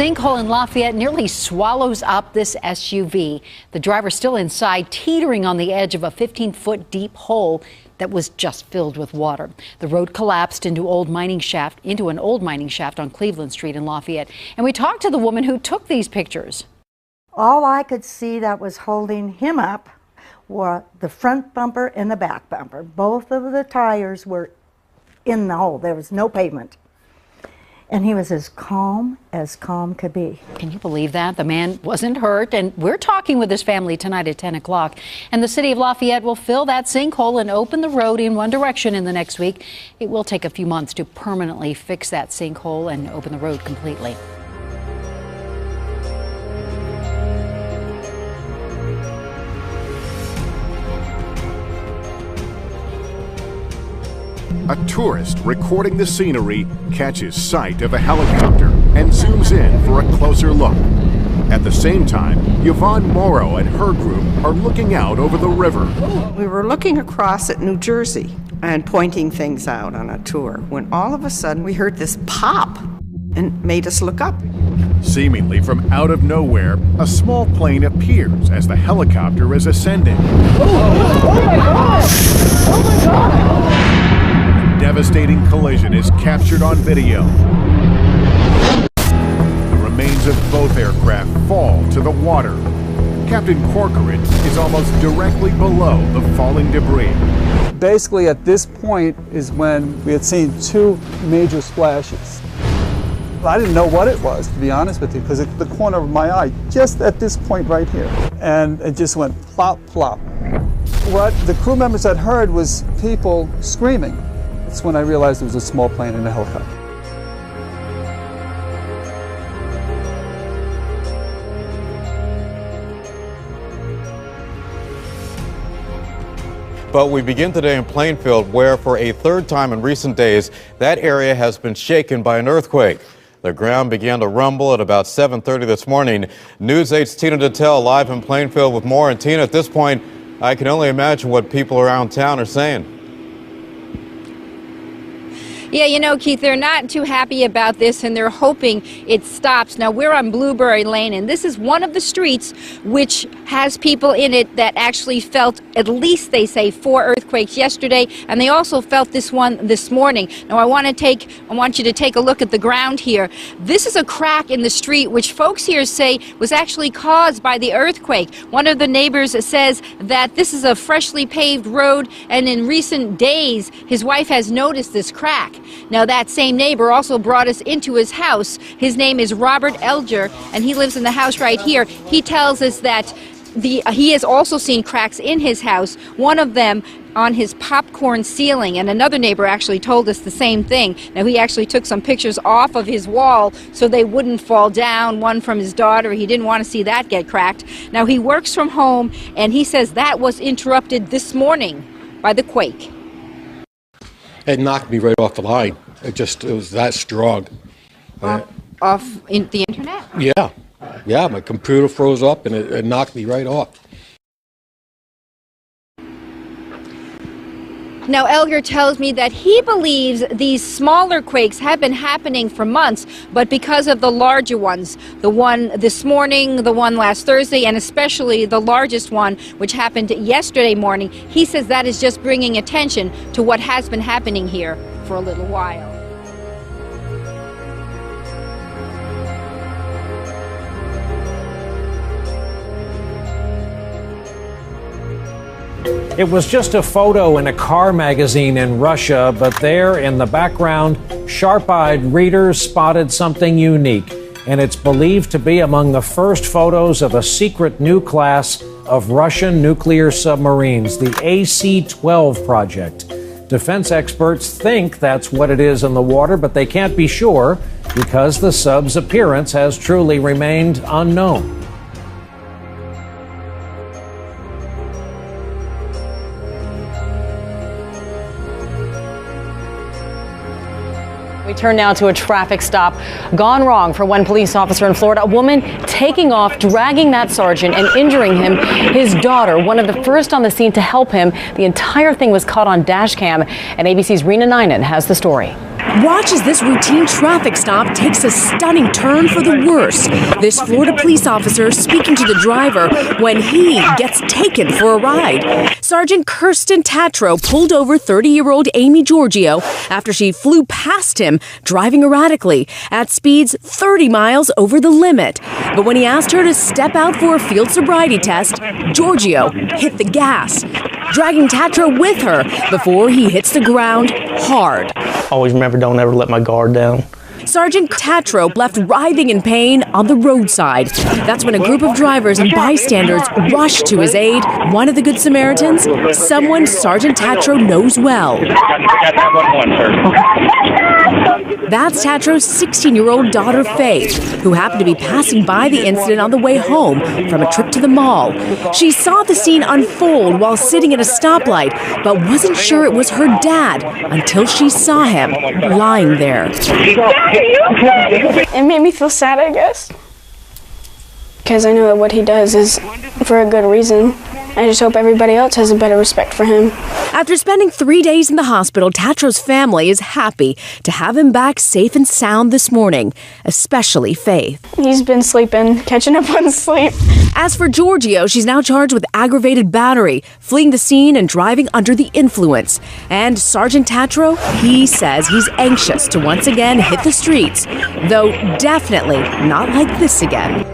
sinkhole in Lafayette nearly swallows up this SUV. The driver still inside, teetering on the edge of a 15-foot deep hole that was just filled with water. The road collapsed into an old mining shaft on Cleveland Street in Lafayette. And we talked to the woman who took these pictures. All I could see that was holding him up were the front bumper and the back bumper. Both of the tires were in the hole. There was no pavement. And he was as calm could be. Can you believe that? The man wasn't hurt, and we're talking with his family tonight at 10 o'clock. And the city of Lafayette will fill that sinkhole and open the road in one direction in the next week. It will take a few months to permanently fix that sinkhole and open the road completely. A tourist recording the scenery catches sight of a helicopter and zooms in for a closer look. At the same time, Yvonne Morrow and her group are looking out over the river. We were looking across at New Jersey and pointing things out on a tour when all of a sudden we heard this pop and made us look up. Seemingly from out of nowhere, a small plane appears as the helicopter is ascending. Oh my God! Oh my God! Devastating collision is captured on video. The remains of both aircraft fall to the water. Captain Corcoran is almost directly below the falling debris. Basically, at this point is when we had seen two major splashes. I didn't know what it was, to be honest with you, because it's the corner of my eye, just at this point right here. And it just went plop, plop. What the crew members had heard was people screaming. That's when I realized it was a small plane and a helicopter. But we begin today in Plainfield, where for a third time in recent days, that area has been shaken by an earthquake. The ground began to rumble at about 7:30 this morning. News 8's Tina Detel live in Plainfield with more. And Tina, at this point, I can only imagine what people around town are saying. Yeah, you know, Keith, they're not too happy about this, and they're hoping it stops. Now, we're on Blueberry Lane, and this is one of the streets which has people in it that actually felt, at least they say, 4 earthquakes yesterday, and they also felt this one this morning. Now, I want you to take a look at the ground here. This is a crack in the street, which folks here say was actually caused by the earthquake. One of the neighbors says that this is a freshly paved road, and in recent days, his wife has noticed this crack. Now, that same neighbor also brought us into his house. His name is Robert Elger, and he lives in the house right here. He tells us that he has also seen cracks in his house, one of them on his popcorn ceiling, and another neighbor actually told us the same thing. Now, he actually took some pictures off of his wall so they wouldn't fall down, one from his daughter. He didn't want to see that get cracked. Now, he works from home, and he says that was interrupted this morning by the quake. It knocked me right off the line. It was that strong. Off in the internet? Yeah, my computer froze up and it knocked me right off. Now, Elger tells me that he believes these smaller quakes have been happening for months, but because of the larger ones, the one this morning, the one last Thursday, and especially the largest one, which happened yesterday morning, he says that is just bringing attention to what has been happening here for a little while. It was just a photo in a car magazine in Russia, but there in the background, sharp-eyed readers spotted something unique, and it's believed to be among the first photos of a secret new class of Russian nuclear submarines, the AC-12 project. Defense experts think that's what it is in the water, but they can't be sure because the sub's appearance has truly remained unknown. We turn now to a traffic stop gone wrong for one police officer in Florida. A woman taking off, dragging that sergeant and injuring him. His daughter, one of the first on the scene to help him. The entire thing was caught on dash cam, and ABC's Rena Ninan has the story. Watch as this routine traffic stop takes a stunning turn for the worse. This Florida police officer speaking to the driver when he gets taken for a ride. Sergeant Kirsten Tatro pulled over 30-year-old Amy Giorgio after she flew past him, driving erratically at speeds 30 miles over the limit. But when he asked her to step out for a field sobriety test, Giorgio hit the gas, dragging Tatro with her before he hits the ground hard. Always remember, don't ever let my guard down. Sergeant Tatro left writhing in pain on the roadside. That's when a group of drivers and bystanders rushed to his aid. One of the Good Samaritans, someone Sergeant Tatro knows well. That's Tatro's 16-year-old daughter, Faith, who happened to be passing by the incident on the way home from a trip to the mall. She saw the scene unfold while sitting at a stoplight, but wasn't sure it was her dad until she saw him lying there. It made me feel sad, I guess, because I know that what he does is for a good reason. I just hope everybody else has a better respect for him. After spending 3 days in the hospital, Tatro's family is happy to have him back safe and sound this morning, especially Faith. He's been sleeping, catching up on sleep. As for Giorgio, she's now charged with aggravated battery, fleeing the scene and driving under the influence. And Sergeant Tatro, he says he's anxious to once again hit the streets, though definitely not like this again.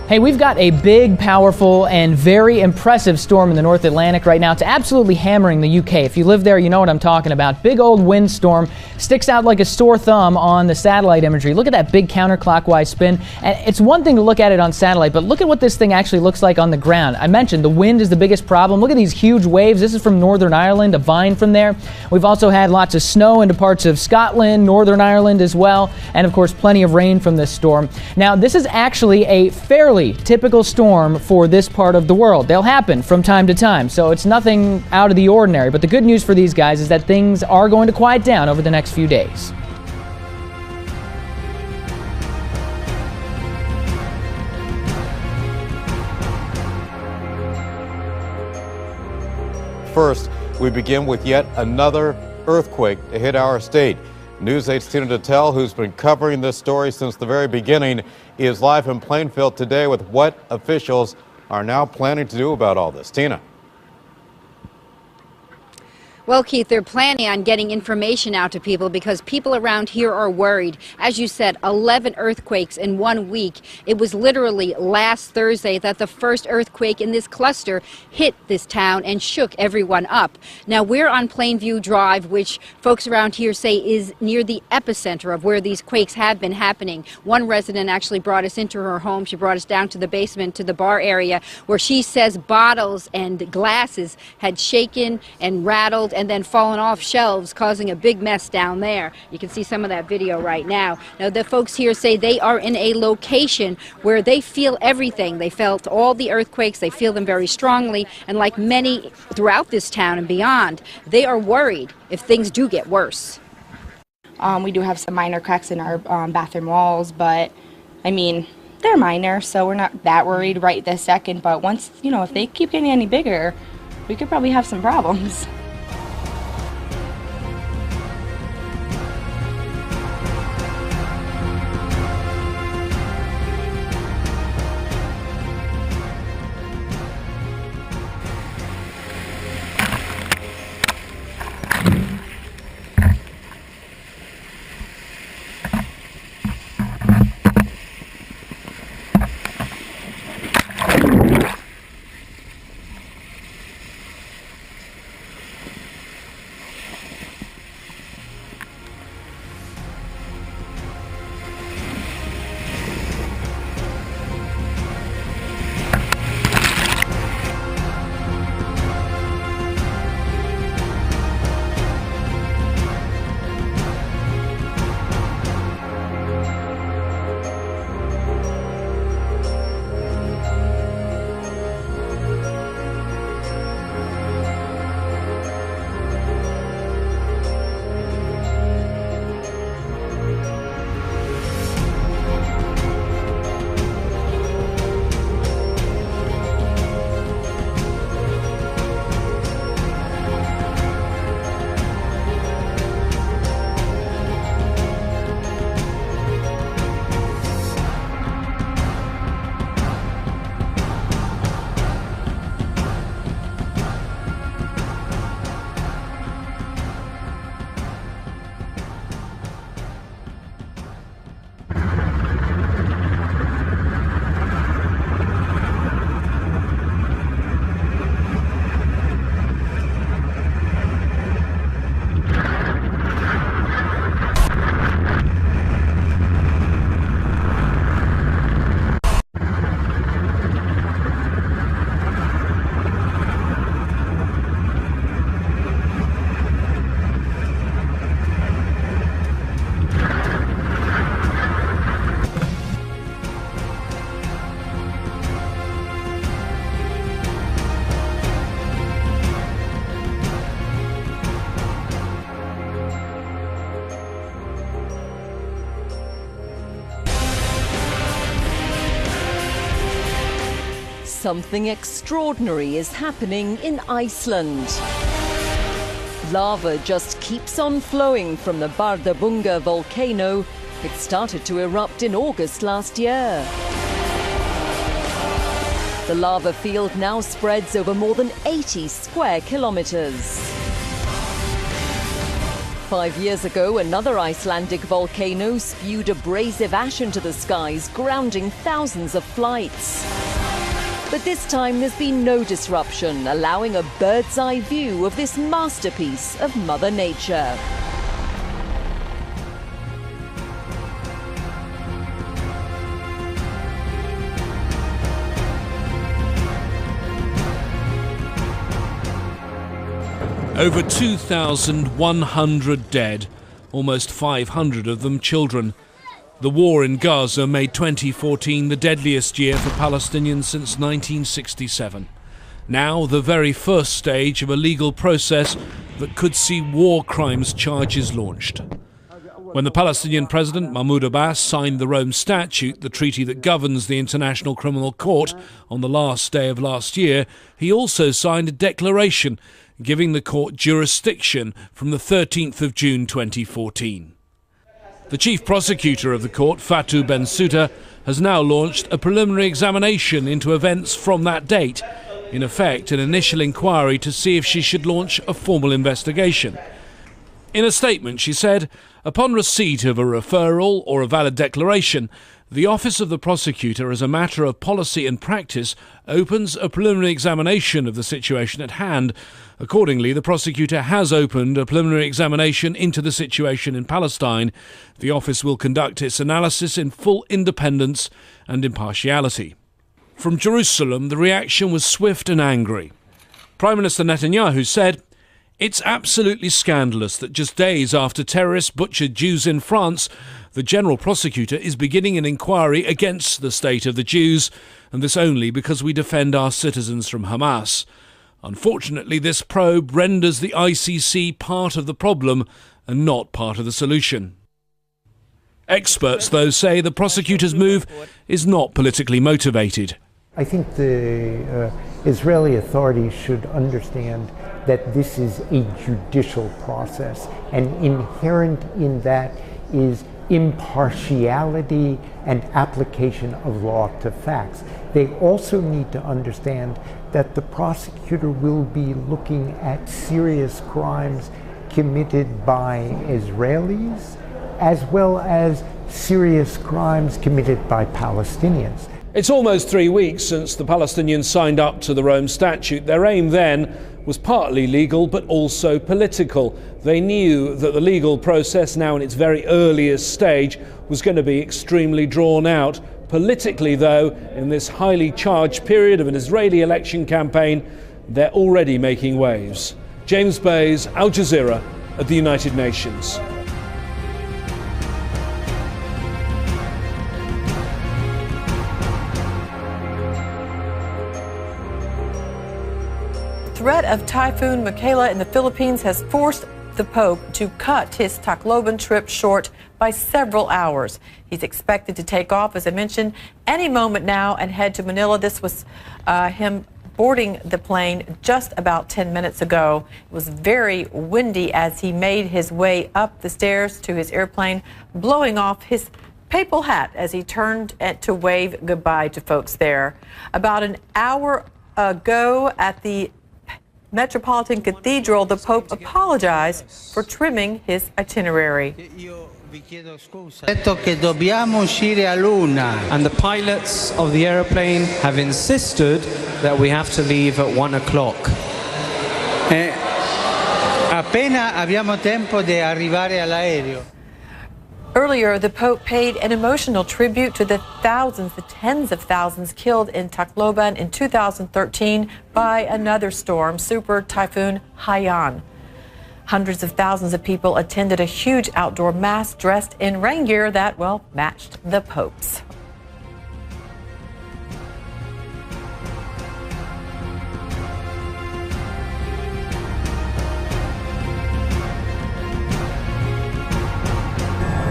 Hey, we've got a big, powerful, and very impressive storm in the North Atlantic right now. It's absolutely hammering the UK. If you live there, you know what I'm talking about. Big old windstorm, sticks out like a sore thumb on the satellite imagery. Look at that big counterclockwise spin. And it's one thing to look at it on satellite, but look at what this thing actually looks like on the ground. I mentioned the wind is the biggest problem. Look at these huge waves. This is from Northern Ireland, a vine from there. We've also had lots of snow into parts of Scotland, Northern Ireland as well, and of course plenty of rain from this storm. Now, this is actually a fairly typical storm for this part of the world. They'll happen from time to time, so it's nothing out of the ordinary. But the good news for these guys is that things are going to quiet down over the next few days. First, we begin with yet another earthquake to hit our state. News 8's Tina Detel, who's been covering this story since the very beginning, is live in Plainfield today with what officials are now planning to do about all this. Tina. Well, Keith, they're planning on getting information out to people because people around here are worried. As you said, 11 earthquakes in 1 week. It was literally last Thursday that the first earthquake in this cluster hit this town and shook everyone up. Now, we're on Plainview Drive, which folks around here say is near the epicenter of where these quakes have been happening. One resident actually brought us into her home. She brought us down to the basement, to the bar area, where she says bottles and glasses had shaken and rattled and then fallen off shelves, causing a big mess down there. You can see some of that video right now. Now, the folks here say they are in a location where they feel everything. They felt all the earthquakes. They feel them very strongly. And like many throughout this town and beyond, they are worried if things do get worse. We do have some minor cracks in our bathroom walls, but I mean, they're minor, so we're not that worried right this second. But once, you know, if they keep getting any bigger, we could probably have some problems. Something extraordinary is happening in Iceland. Lava just keeps on flowing from the Bardarbunga volcano. It started to erupt in August last year. The lava field now spreads over more than 80 square kilometers. 5 years ago, another Icelandic volcano spewed abrasive ash into the skies, grounding thousands of flights. But this time there's been no disruption, allowing a bird's-eye view of this masterpiece of Mother Nature. Over 2,100 dead, almost 500 of them children. The war in Gaza made 2014 the deadliest year for Palestinians since 1967. Now the very first stage of a legal process that could see war crimes charges launched. When the Palestinian president Mahmoud Abbas signed the Rome Statute, the treaty that governs the International Criminal Court, on the last day of last year, he also signed a declaration giving the court jurisdiction from the 13th of June 2014. The chief prosecutor of the court, Fatou Bensouda, has now launched a preliminary examination into events from that date, in effect an initial inquiry to see if she should launch a formal investigation. In a statement, she said, upon receipt of a referral or a valid declaration, the Office of the Prosecutor, as a matter of policy and practice, opens a preliminary examination of the situation at hand. Accordingly, the prosecutor has opened a preliminary examination into the situation in Palestine. The office will conduct its analysis in full independence and impartiality. From Jerusalem, the reaction was swift and angry. Prime Minister Netanyahu said, "It's absolutely scandalous that just days after terrorists butchered Jews in France, the General Prosecutor is beginning an inquiry against the state of the Jews, and this only because we defend our citizens from Hamas. Unfortunately, this probe renders the ICC part of the problem and not part of the solution." Experts, though, say the prosecutor's move is not politically motivated. I think the Israeli authorities should understand that this is a judicial process, and inherent in that is impartiality and application of law to facts. They also need to understand that the prosecutor will be looking at serious crimes committed by Israelis as well as serious crimes committed by Palestinians. It's almost 3 weeks since the Palestinians signed up to the Rome Statute. Their aim then was partly legal but also political. They knew that the legal process, now in its very earliest stage, was going to be extremely drawn out. Politically, though, in this highly charged period of an Israeli election campaign, they're already making waves. James Bays, Al Jazeera at the United Nations. Threat of Typhoon Michaela in the Philippines has forced the Pope to cut his Tacloban trip short by several hours. He's expected to take off, as I mentioned, any moment now and head to Manila. This was him boarding the plane just about 10 minutes ago. It was very windy as he made his way up the stairs to his airplane, blowing off his papal hat as he turned to wave goodbye to folks there. About an hour ago at the Metropolitan Cathedral, the Pope apologized for trimming his itinerary. And the pilots of the aeroplane have insisted that we have to leave at 1 o'clock. Appena abbiamo tempo di arrivare all'aereo. Earlier, the Pope paid an emotional tribute to the thousands, the tens of thousands killed in Tacloban in 2013 by another storm, Super Typhoon Haiyan. Hundreds of thousands of people attended a huge outdoor mass dressed in rain gear that, well, matched the Pope's.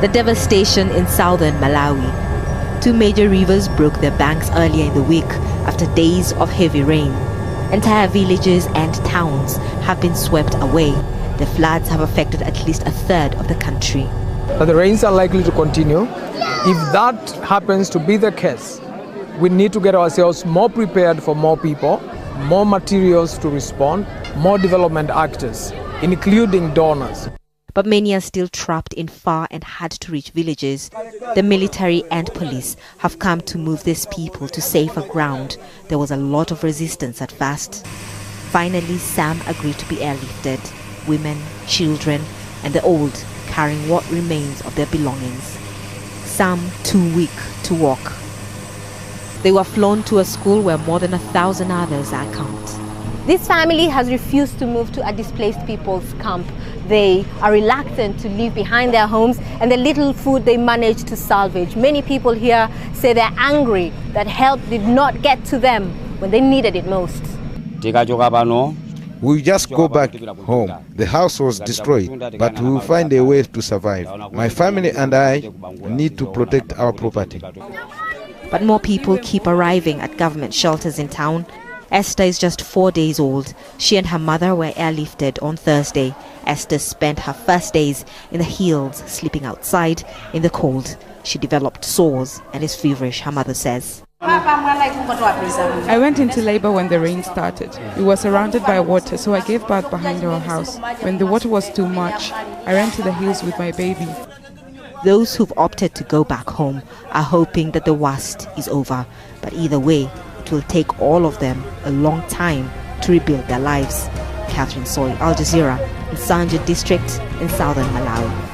The devastation in southern Malawi. 2 major rivers broke their banks earlier in the week after days of heavy rain. Entire villages and towns have been swept away. The floods have affected at least a third of the country. The rains are likely to continue. If that happens to be the case, we need to get ourselves more prepared for more people, more materials to respond, more development actors, including donors. But many are still trapped in far and hard-to-reach villages. The military and police have come to move these people to safer ground. There was a lot of resistance at first. Finally, some agreed to be airlifted. Women, children, and the old carrying what remains of their belongings. Some too weak to walk. They were flown to a school where more than 1,000 others are camped. This family has refused to move to a displaced people's camp. They are reluctant to leave behind their homes and the little food they managed to salvage. Many people here say they're angry that help did not get to them when they needed it most. We just go back home. The house was destroyed, but we will find a way to survive. My family and I need to protect our property. But more people keep arriving at government shelters in town. Esther is just 4 days old. She and her mother were airlifted on Thursday. Esther spent her first days in the hills, sleeping outside in the cold. She developed sores and is feverish, her mother says. I went into labor when the rain started. We were surrounded by water, so I gave birth behind our house. When the water was too much, I ran to the hills with my baby. Those who've opted to go back home are hoping that the worst is over. But either way, it will take all of them a long time to rebuild their lives. Catherine Soy, Al Jazeera, in Sanje district in southern Malawi.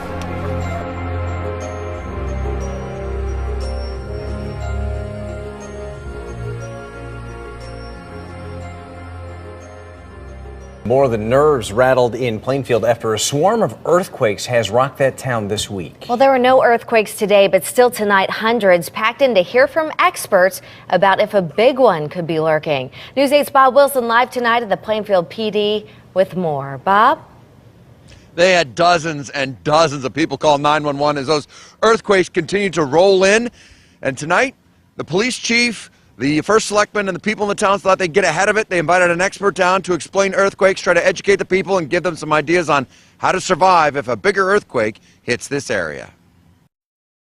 More of the nerves rattled in Plainfield after a swarm of earthquakes has rocked that town this week. Well, there were no earthquakes today, but still tonight, hundreds packed in to hear from experts about if a big one could be lurking. News 8's Bob Wilson live tonight at the Plainfield PD with more. Bob? They had dozens and dozens of people call 911 as those earthquakes continue to roll in. And tonight, the police chief, the first selectman, and the people in the town thought they'd get ahead of it. They invited an expert down to explain earthquakes, try to educate the people and give them some ideas on how to survive if a bigger earthquake hits this area.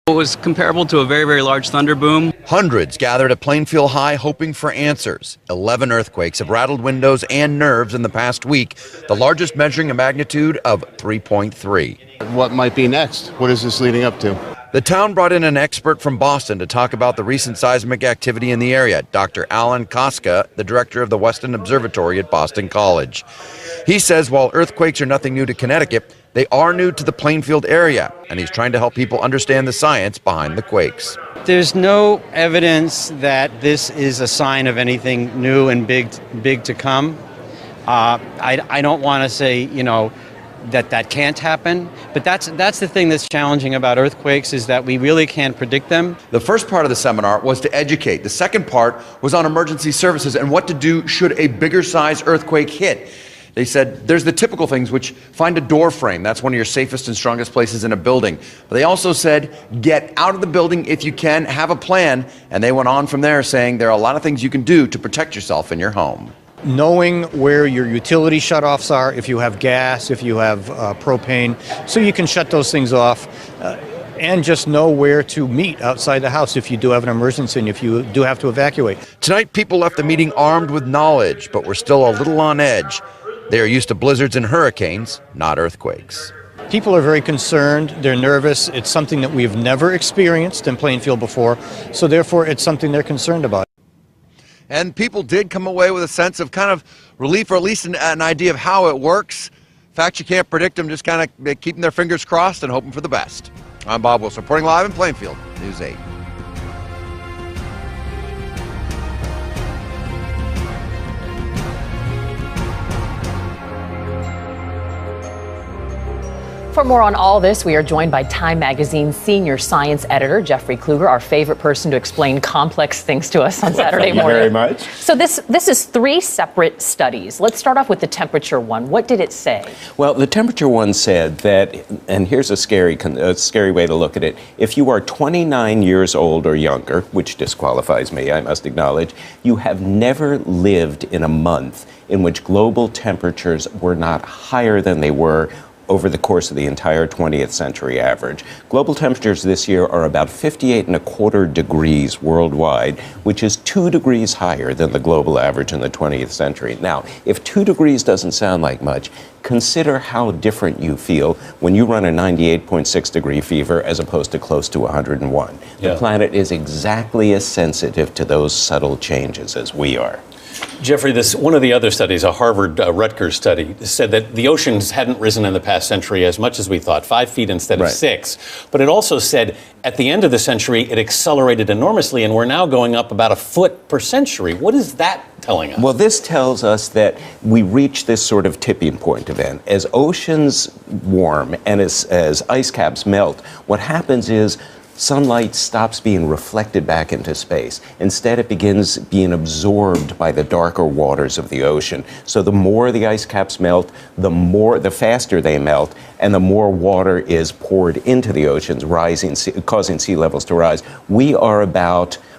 It was comparable to a very, very large thunder boom. Hundreds gathered at Plainfield High hoping for answers. 11 earthquakes have rattled windows and nerves in the past week, the largest measuring a magnitude of 3.3. What might be next? What is this leading up to? The town brought in an expert from Boston to talk about the recent seismic activity in the area, Dr. Alan Koska, the director of the Weston Observatory at Boston College. He says while earthquakes are nothing new to Connecticut, they are new to the Plainfield area, and he's trying to help people understand the science behind the quakes. There's no evidence that this is a sign of anything new and big to come. I don't want to say, that can't happen, but that's the thing that's challenging about earthquakes is that we really can't predict them. The first part of the seminar was to educate. The second part was on emergency services and what to do should a bigger size earthquake hit. They said there's the typical things, which find a door frame. That's one of your safest and strongest places in a building. But they also said get out of the building if you can, have a plan. And they went on from there saying there are a lot of things you can do to protect yourself in your home. Knowing where your utility shutoffs are, if you have gas, if you have propane, so you can shut those things off. And just know where to meet outside the house if you do have an emergency and if you do have to evacuate. Tonight, people left the meeting armed with knowledge, but were still a little on edge. They are used to blizzards and hurricanes, not earthquakes. People are very concerned. They're nervous. It's something that we've never experienced in Plainfield before, so therefore it's something they're concerned about. And people did come away with a sense of kind of relief, or at least an idea of how it works. In fact, you can't predict them, just kind of keeping their fingers crossed and hoping for the best. I'm Bob Wilson, reporting live in Plainfield, News 8. For more on all this, we are joined by Time Magazine's senior science editor, Jeffrey Kluger, our favorite person to explain complex things to us on Saturday morning. Thank you very much. So this is 3 separate studies. Let's start off with the temperature one. What did it say? Well, the temperature one said that, and here's a scary way to look at it. If you are 29 years old or younger, which disqualifies me, I must acknowledge, you have never lived in a month in which global temperatures were not higher than they were over the course of the entire 20th century average. Global temperatures this year are about 58.25 degrees worldwide, which is 2 degrees higher than the global average in the 20th century. Now, if 2 degrees doesn't sound like much, consider how different you feel when you run a 98.6 degree fever as opposed to close to 101. Yeah. The planet is exactly as sensitive to those subtle changes as we are. Jeffrey, one of the other studies, a Harvard Rutgers study, said that the oceans hadn't risen in the past century as much as we thought, 5 feet instead of 6. But it also said at the end of the century, it accelerated enormously, and we're now going up about a foot per century. What is that telling us? Well, this tells us that we reach this sort of tipping point event. As oceans warm and as ice caps melt, what happens is sunlight stops being reflected back into space. Instead, it begins being absorbed by the darker waters of the ocean. So the more the ice caps melt, the faster they melt, and the more water is poured into the oceans, causing sea levels to rise.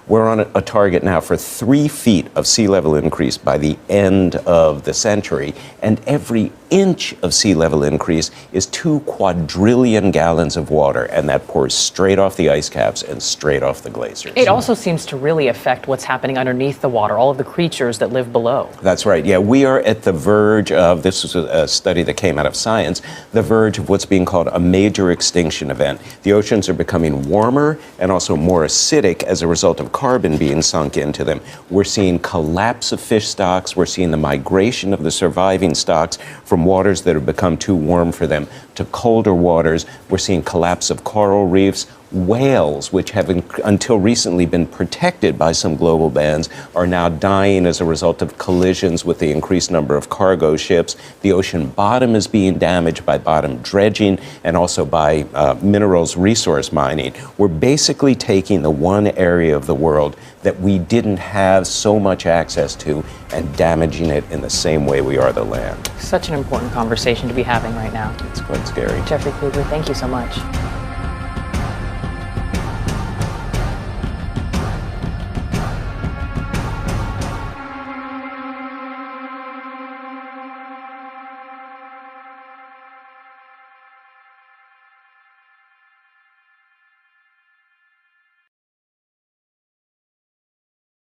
We're on a target now for 3 feet of sea level increase by the end of the century, and every inch of sea level increase is 2 quadrillion gallons of water, and that pours straight off the ice caps and straight off the glaciers. It also seems to really affect what's happening underneath the water, all of the creatures that live below. That's right. Yeah, we are at the verge of, this was a study that came out of Science, the verge of what's being called a major extinction event. The oceans are becoming warmer and also more acidic as a result of carbon being sunk into them. We're seeing collapse of fish stocks. We're seeing the migration of the surviving stocks from waters that have become too warm for them to colder waters. We're seeing collapse of coral reefs. Whales, which have until recently been protected by some global bans, are now dying as a result of collisions with the increased number of cargo ships. The ocean bottom is being damaged by bottom dredging and also by minerals resource mining. We're basically taking the one area of the world that we didn't have so much access to and damaging it in the same way we are the land. Such an important conversation to be having right now. It's quite scary. Jeffrey Kluger, thank you so much.